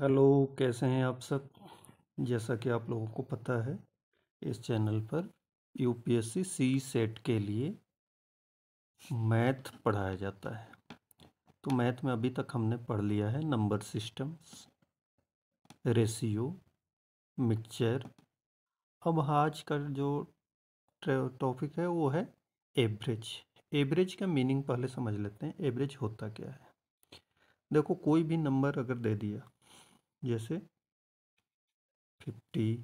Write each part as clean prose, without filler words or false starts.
Hello, कैसे हैं आप सब। जैसा कि आप लोगों को पता है, इस चैनल पर यूपीएससी सी सेट के लिए मैथ पढ़ाया जाता है। तो मैथ में अभी तक हमने पढ़ लिया है नंबर सिस्टम्स, रेशियो, मिक्सचर। अब आज का जो टॉपिक है वो है एवरेज। एवरेज का मीनिंग पहले समझ लेते हैं। एवरेज होता क्या है। देखो, कोई भी नंबर अगर दे दिया, जैसे 50,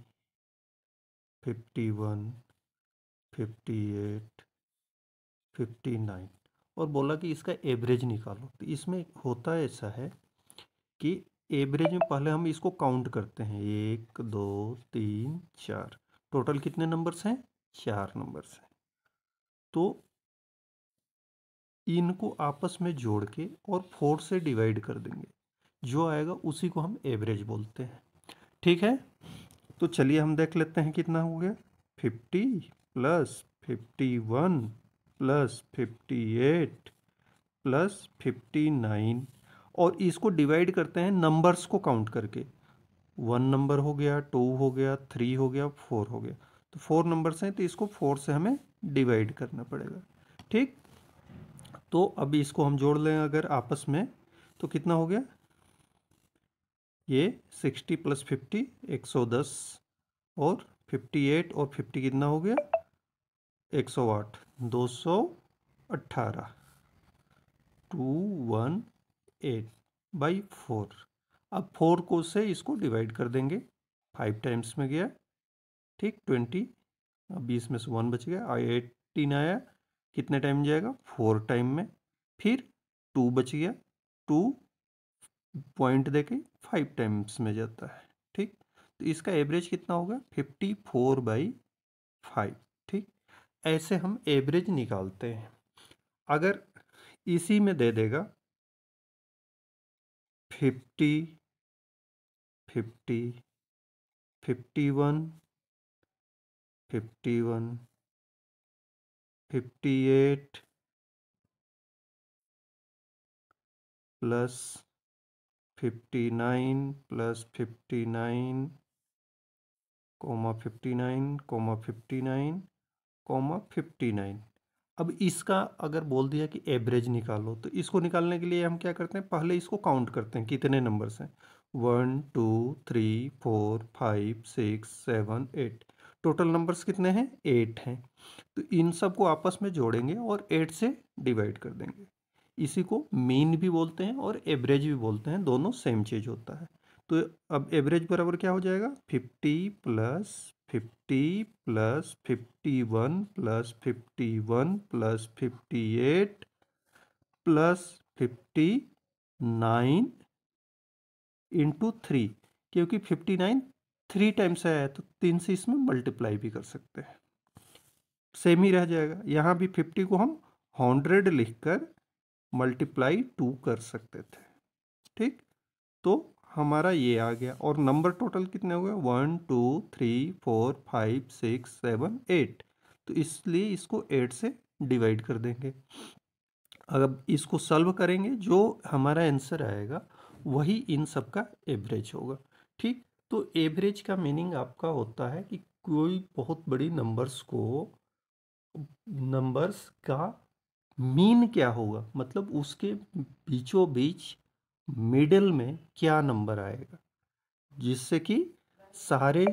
51, 58, 59, और बोला कि इसका एवरेज निकालो। तो इसमें होता ऐसा है कि एवरेज में पहले हम इसको काउंट करते हैं, 1 2 3 4। टोटल कितने नंबर्स हैं? 4 नंबर्स हैं। तो इनको आपस में जोड़ के और 4 से डिवाइड कर देंगे। जो आएगा उसी को हम एवरेज बोलते हैं। ठीक है, तो चलिए हम देख लेते हैं कितना हो गया। 50 प्लस 51 प्लस 58 प्लस 59, और इसको डिवाइड करते हैं नंबर्स को काउंट करके। 1 नंबर हो गया, 2 हो गया, 3 हो गया, 4 हो गया। तो 4 नंबर्स हैं, तो इसको 4 से हमें डिवाइड करना पड़ेगा। ठीक, तो अभी इसको हम जोड़ लें अगर आपस में, तो कितना हो गया ये 60 प्लस 50 110, और 58 और 50 कितना हो गया 108, 218, 218/4। अब 4 को से इसको डिवाइड कर देंगे। 5 टाइम्स में गया, ठीक, 20। अब 20 में से 1 बच गया, 18 आया। कितने टाइम जाएगा? 4 टाइम में। फिर 2 बच गया, 2 पॉइंट देके 5 टाइम्स में जाता है। ठीक, तो इसका एवरेज कितना होगा? 54/5। ठीक, ऐसे हम एवरेज निकालते हैं। अगर इसी में दे देगा 50, 50, 51, 51, 58 प्लस 59 प्लस 59, 59, 59, 59। अब इसका अगर बोल दिया कि एवरेज निकालो, तो इसको निकालने के लिए हम क्या करते हैं? पहले इसको काउंट करते हैं कितने नंबर्स हैं। 1 2 3 4 5 6 7 8। टोटल नंबर्स कितने हैं? 8 हैं। तो इन सब को आपस में जोड़ेंगे और 8 से डिवाइड कर देंगे। इसी को मीन भी बोलते हैं और एवरेज भी बोलते हैं, दोनों सेम चीज होता है। तो अब एवरेज बराबर क्या हो जाएगा? 50 plus 50 plus 51 plus 51 plus 58 plus 59 into 3। क्योंकि 59 3 टाइम्स आया है, तो 3 से इसमें मल्टीप्लाई भी कर सकते हैं, सेम ही रह जाएगा। यहाँ भी 50 को हम 100 लिखकर मल्टीप्लाई 2 कर सकते थे। ठीक, तो हमारा ये आ गया। और नंबर टोटल कितने हो गए? 1 2 3 4 5 6 7 8। तो इसलिए इसको 8 से डिवाइड कर देंगे। अब इसको सॉल्व करेंगे, जो हमारा आंसर आएगा वही इन सब का एवरेज होगा। ठीक, तो एवरेज का मीनिंग आपका होता है कि कोई बहुत बड़ी नंबर्स का मीन क्या होगा, मतलब उसके बीचों बीच मिडिल में क्या नंबर आएगा, जिससे कि सारे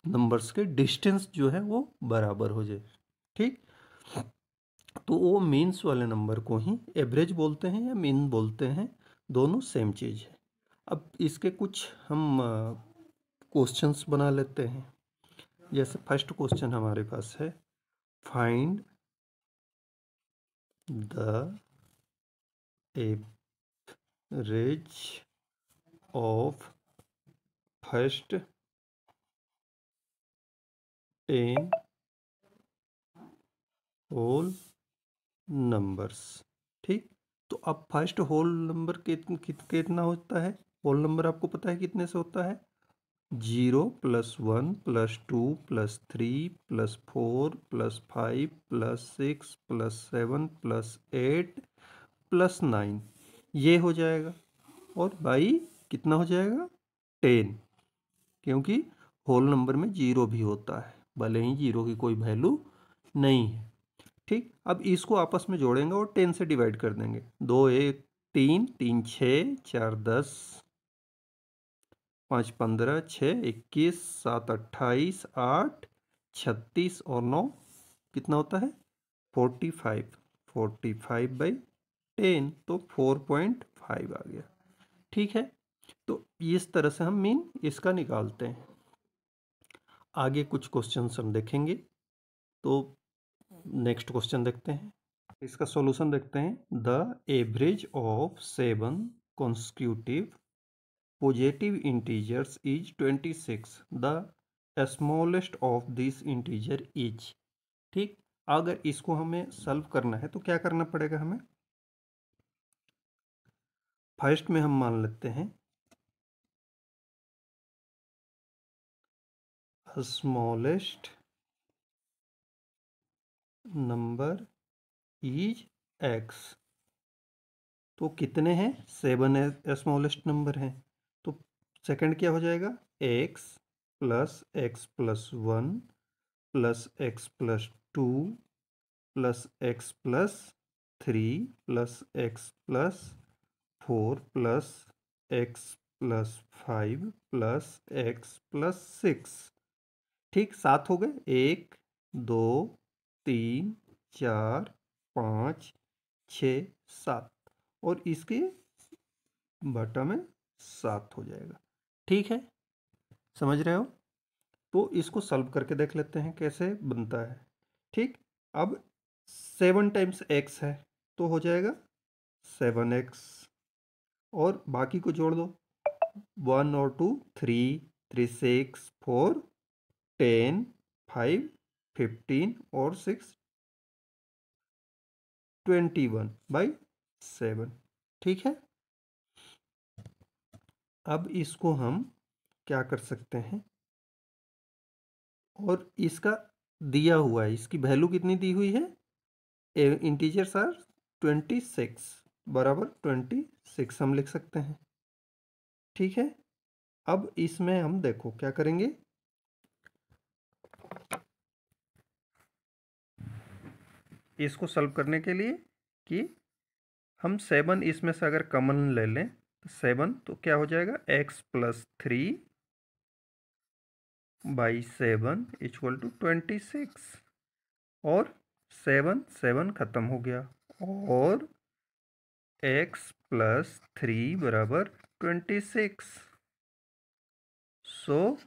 नंबर्स के डिस्टेंस जो है वो बराबर हो जाए। ठीक, तो वो मीन्स वाले नंबर को ही एवरेज बोलते हैं या मीन बोलते हैं, दोनों सेम चीज़ है। अब इसके कुछ हम क्वेश्चंस बना लेते हैं। जैसे फर्स्ट क्वेश्चन हमारे पास है, find the average of first 10 whole numbers. ठीक, तो अब फर्स्ट होल नंबर कितना होता है? होल नंबर आपको पता है कितने से होता है? 0 plus 1 plus 2 plus 3 plus 4 plus 5 plus 6 plus 7 plus 8 plus 9, ये हो जाएगा। और बाई कितना हो जाएगा? 10, क्योंकि होल नंबर में जीरो भी होता है, भले ही जीरो की कोई वैल्यू नहीं है। ठीक, अब इसको आपस में जोड़ेंगे और 10 से डिवाइड कर देंगे। 2 1 3, 3 6, 4 10, 5 15, 6 21, 7 28, 8 36 और 9 कितना होता है 45। 45/10 तो 4.5 आ गया। ठीक है, तो इस तरह से हम मीन इसका निकालते हैं। आगे कुछ क्वेश्चंस हम देखेंगे, तो नेक्स्ट क्वेश्चन देखते हैं, इसका सॉल्यूशन देखते हैं। The average of 7 consecutive positive integers is 26, the smallest of this integer is। ठीक, अगर इसको हमें सॉल्व करना है तो क्या करना पड़ेगा हमें। फर्स्ट में हम मान लेते हैं स्मॉलेस्ट नंबर इज x, तो कितने हैं 7 स्मॉलेस्ट नंबर हैं, तो सेकंड क्या हो जाएगा x plus x plus 1 plus x plus 2 plus x plus 3 plus x plus 4 plus x plus 5 plus x plus 6। ठीक, 7 हो गए, 1 2 3 4 5 6 7, और इसके बटा में 7 हो जाएगा। ठीक है, समझ रहे हो, तो इसको सॉल्व करके देख लेते हैं कैसे बनता है। ठीक, अब 7 टाइम्स x है तो हो जाएगा 7x, और बाकी को जोड़ दो, 1 और 2 3 3 6 4 10 5 15 और 6 21/7। ठीक है, अब इसको हम क्या कर सकते हैं, और इसका दिया हुआ है, इसकी वैल्यू कितनी दी हुई है, इंटीजर्स आर 26 बराबर 26 हम लिख सकते हैं। ठीक है, अब इसमें हम देखो क्या करेंगे, इसको सॉल्व करने के लिए कि हम 7 इसमें से अगर कॉमन ले लें तो 7 तो क्या हो जाएगा x प्लस 3/7 इक्वल टू 26, और 7 7 खत्म हो गया, और x प्लस 3 बराबर 26, so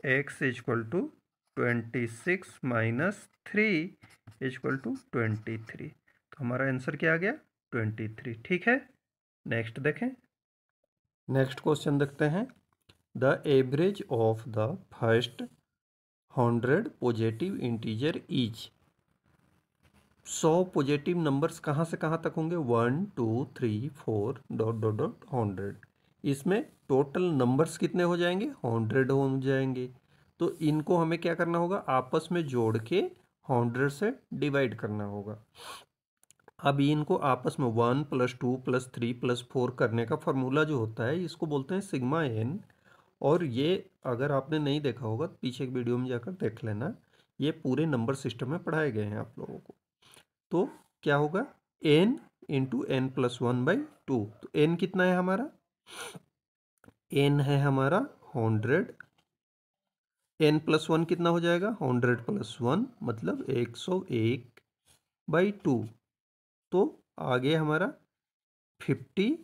x equal to 26 minus 3 equal to 23, तो हमारा आंसर क्या आ गया 23। ठीक है, नेक्स्ट देखें, नेक्स्ट क्वेश्चन देखते हैं। The average of the first 100 positive integer is, 100 positive numbers कहाँ से कहाँ तक होंगे 1 2 3 4 डॉट डॉट डॉट 100, इसमें टोटल नंबर्स कितने हो जाएंगे 100 हो जाएंगे, तो इनको हमें क्या करना होगा आपस में जोड़ के 100 से डिवाइड करना होगा। अब इनको आपस में 1 + 2 + 3 + 4 करने का फार्मूला जो होता है इसको बोलते हैं सिग्मा n, और ये अगर आपने नहीं देखा होगा तो पीछे एक वीडियो में जाकर देख लेना, ये पूरे नंबर सिस्टम में पढ़ाए गए हैं आप लोगों को। तो क्या होगा n इंटू n+1/2, तो n कितना है हमारा, n है हमारा 100, n+1 कितना हो जाएगा 100 + 1 मतलब 101/2, तो आगे हमारा 50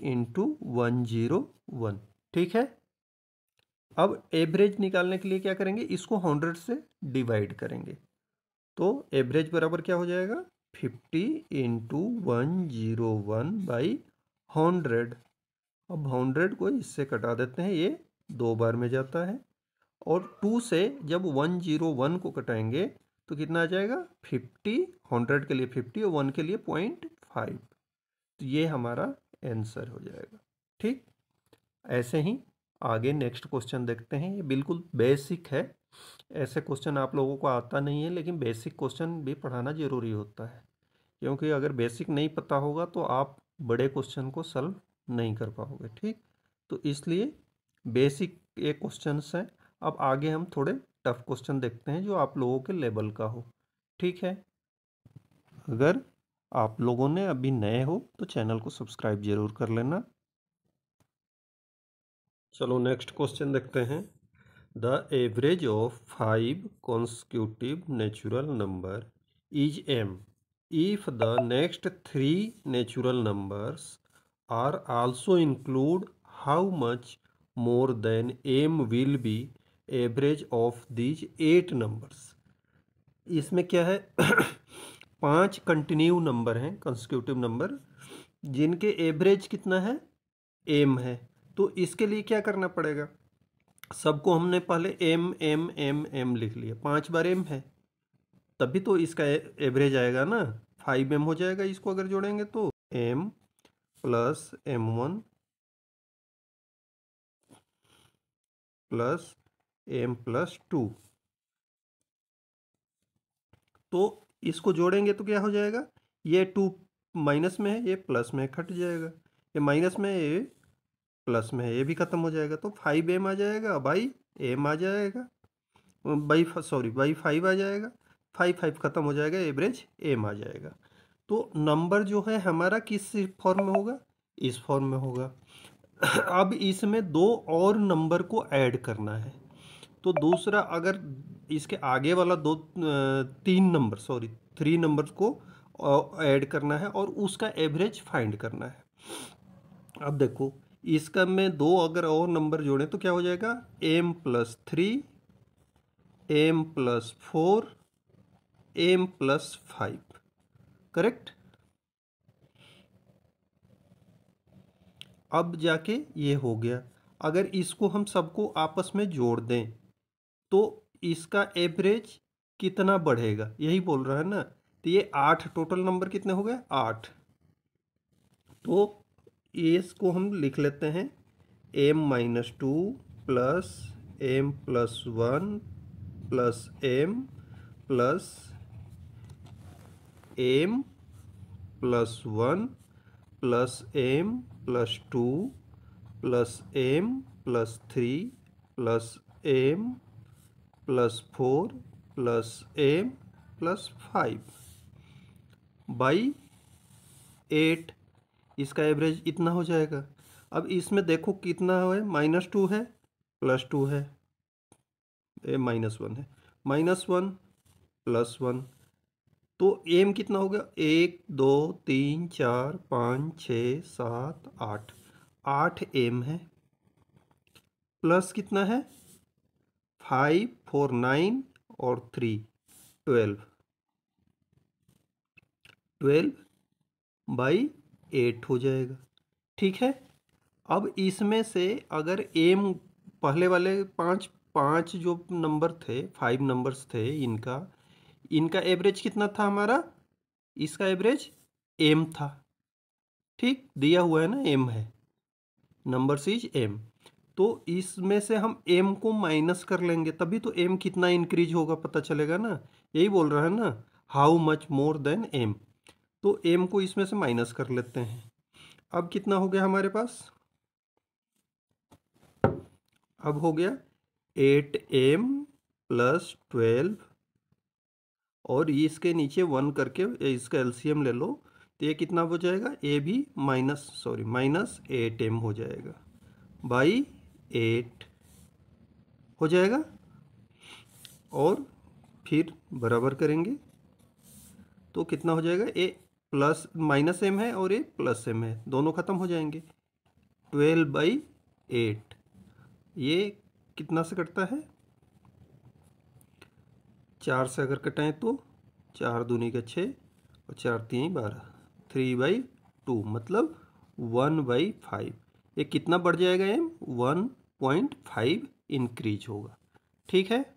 इंटू 101। ठीक है, अब एवरेज निकालने के लिए क्या करेंगे, इसको 100 से डिवाइड करेंगे, तो एवरेज बराबर क्या हो जाएगा 50 इंटू 101/100। अब 100 को इससे कटा देते हैं, ये 2 बार में जाता है, और 2 से जब 101 को कटाएंगे तो कितना आ जाएगा 50, 100 के लिए 50 और 1 के लिए 0.5, तो ये हमारा आंसर हो जाएगा। ठीक, ऐसे ही आगे नेक्स्ट क्वेश्चन देखते हैं, ये बिल्कुल बेसिक है, ऐसे क्वेश्चन आप लोगों को आता नहीं है, लेकिन बेसिक क्वेश्चन भी पढ़ाना ज़रूरी होता है, क्योंकि अगर बेसिक नहीं पता होगा तो आप बड़े क्वेश्चन को सॉल्व नहीं कर पाओगे। ठीक, तो इसलिए बेसिक ये क्वेश्चंस हैं। अब आगे हम थोड़े टफ क्वेश्चन देखते हैं जो आप लोगों के लेवल का हो। ठीक है, अगर आप लोगों ने अभी नए हो तो चैनल को सब्सक्राइब जरूर कर लेना। चलो नेक्स्ट क्वेश्चन देखते हैं। The average of 5 consecutive natural number is m if the next 3 natural numbers are also include, how much more than m will be average of these 8 numbers। इसमें क्या है 5 कंटिन्यू नंबर हैं, consecutive number, जिनके average कितना है, M है। तो इसके लिए क्या करना पड़ेगा, सबको हमने पहले एम एम एम एम लिख लिया, 5 बार एम है, तभी तो इसका एवरेज आएगा ना, 5m हो जाएगा इसको अगर जोड़ेंगे तो, m plus m1 plus m plus 2। तो इसको जोड़ेंगे तो क्या हो जाएगा, ये 2 माइनस में है, ये प्लस में कट जाएगा, ये माइनस में है, ये प्लस में है, ये भी खत्म हो जाएगा। तो 5m आ जाएगा बाई m आ जाएगा, बाई 5 आ जाएगा, 5 खत्म हो जाएगा, एवरेज m आ जाएगा। तो नंबर जो है हमारा किस फॉर्म में होगा, इस फॉर्म में होगा। अब इसमें 2 और नंबर को ऐड करना है। तो दूसरा, अगर इसके आगे वाला 3 नंबर को ऐड करना है और उसका एवरेज फाइंड करना है। अब देखो, इसका में 2 अगर और नंबर जोड़े तो क्या हो जाएगा, m plus 3, m plus 4, m plus 5, correct. अब जाके ये हो गया। अगर इसको हम सबको आपस में जोड़ दें तो इसका एवरेज कितना बढ़ेगा, यही बोल रहा है ना। तो ये 8 टोटल नंबर कितने हो गए, 8। तो इसको हम लिख लेते हैं m-2 plus m plus 1 plus m plus m plus 1 plus m plus 2 plus m plus 3 plus m plus 4 plus m plus 5 by 8। इसका एवरेज इतना हो जाएगा। अब इसमें देखो कितना है, -2 है, +2 है, -1 है, -1 प्लस 1। तो एम कितना हो गया, 1 2 3 4 5 6 7 8, 8 एम है, प्लस कितना है 5 4 9 और 3 12 बाई 8 हो जाएगा। ठीक है, अब इसमें से अगर एम पहले वाले 5 जो नंबर थे, 5 नंबर्स थे, इनका एवरेज कितना था हमारा, इसका एवरेज एम था। ठीक, दिया हुआ है ना, एम है, नंबर इज एम। तो इसमें से हम एम को माइनस कर लेंगे, तभी तो एम कितना इंक्रीज होगा पता चलेगा ना, यही बोल रहा है ना, how much more than M. तो एम को इसमें से माइनस कर लेते हैं। अब कितना हो गया हमारे पास, अब हो गया 8m प्लस 12, और इसके नीचे 1 करके इसका एलसीएम ले लो, तो ये कितना हो जाएगा, ए भी -8m हो जाएगा बाई 8 हो जाएगा। और फिर बराबर करेंगे तो कितना हो जाएगा, ए प्लस -m है और ए प्लस m है, दोनों ख़त्म हो जाएंगे, 12/8। ये कितना से कटता है, 4 से अगर कटाएं तो 4 दूनी का 6 और 4 3 12, 3/2 मतलब 1/5। ये कितना बढ़ जाएगा, एम 1.5 इंक्रीज होगा। ठीक है,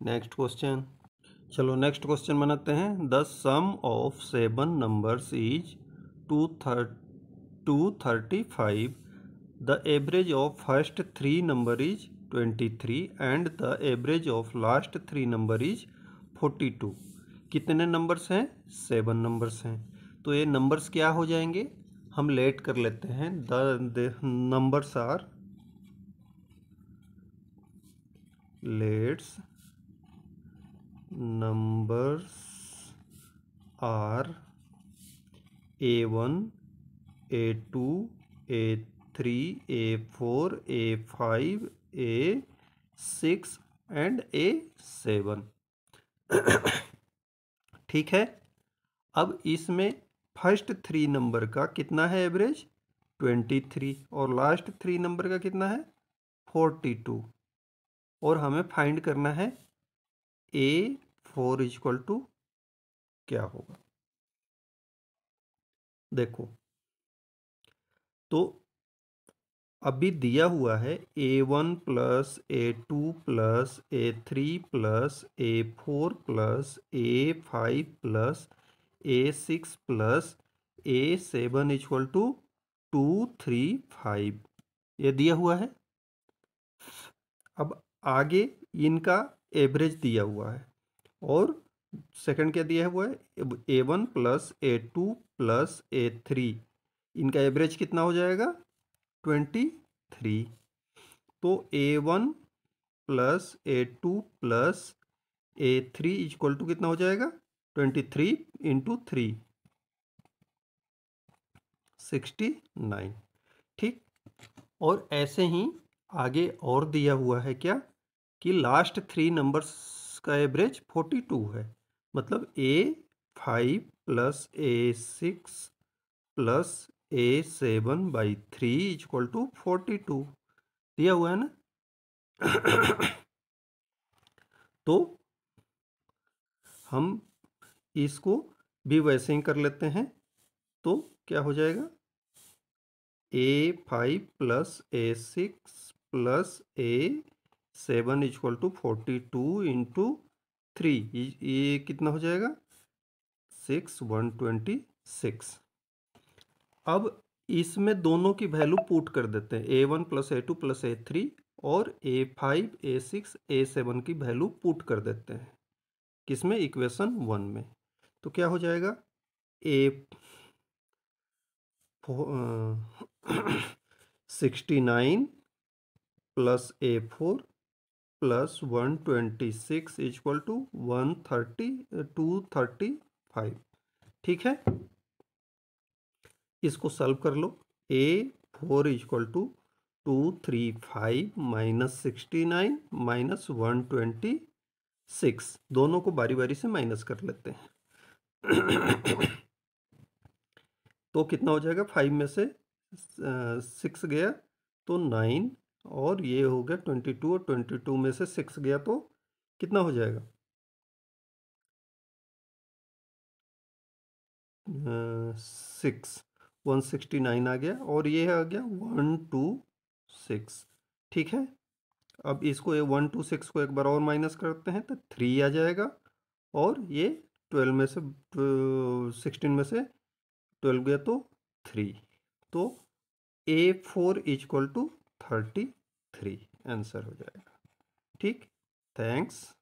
नेक्स्ट क्वेश्चन। चलो नेक्स्ट क्वेश्चन बनाते हैं। The sum of 7 numbers is 235। The average of first 3 number is 23 and the average of last 3 number is 42। कितने नंबर्स हैं, 7 नंबर्स हैं। तो ये नंबर्स क्या हो जाएंगे, हम लेट कर लेते हैं। The numbers are, let's numbers are A1, A2, A3, A4, A5, A6 and A7। ठीक है। अब इसमें फर्स्ट 3 नंबर का कितना है एवरेज? 23, और लास्ट 3 नंबर का कितना है? 42। और हमें फाइंड करना है A4 इक्वल टू क्या होगा। देखो, तो अभी दिया हुआ है A1 plus A2 plus A3 plus A4 plus A5 plus A6 plus A7 equal to 2, 3, 5, ये दिया हुआ है। अब आगे इनका एवरेज दिया हुआ है, और सेकंड क्या दिया हुआ है? A1 plus A2 plus A3, इनका एवरेज कितना हो जाएगा? 23। तो A1 plus A2 plus A3 equal to कितना हो जाएगा? 23 इंटू 3, 69। ठीक। और ऐसे ही आगे और दिया हुआ है क्या, कि लास्ट 3 नंबर्स का एवरेज 42 है। मतलब A5 plus A6 plus A7/3 equal to 42 दिया हुआ है ना। तो हम इसको भी वैसे ही कर लेते हैं। तो क्या हो जाएगा? A5 plus A6 plus A7 equal to 42 into 3, ये कितना हो जाएगा? 126। अब इसमें दोनों की वैल्यू पुट कर देते हैं, A1 plus A2 plus A3 और A5 A6 A7 की वैल्यू पुट कर देते हैं। किसमें? इक्वेशन 1 में। तो क्या हो जाएगा? A69 plus A4 plus 126 equal to 235। ठीक है। इसको सॉल्व कर लो। A4 equal to 235 minus 69 minus 126, दोनों को बारी बारी से माइनस कर लेते हैं। तो कितना हो जाएगा? 5 में से 6 गया तो 9, और ये हो गया 22, और 22 में से 6 गया तो कितना हो जाएगा? 6, 169 आ गया, और ये आ गया 126। ठीक है। अब इसको 126 को एक बार और माइनस करते हैं तो 3 आ जाएगा, और ये 12 में से 16 में से 12 गया तो 3। तो A4 इक्वल टू 33 आंसर हो जाएगा। ठीक। थैंक्स।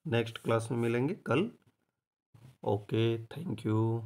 नेक्स्ट क्लास में मिलेंगे कल। Okay, thank you.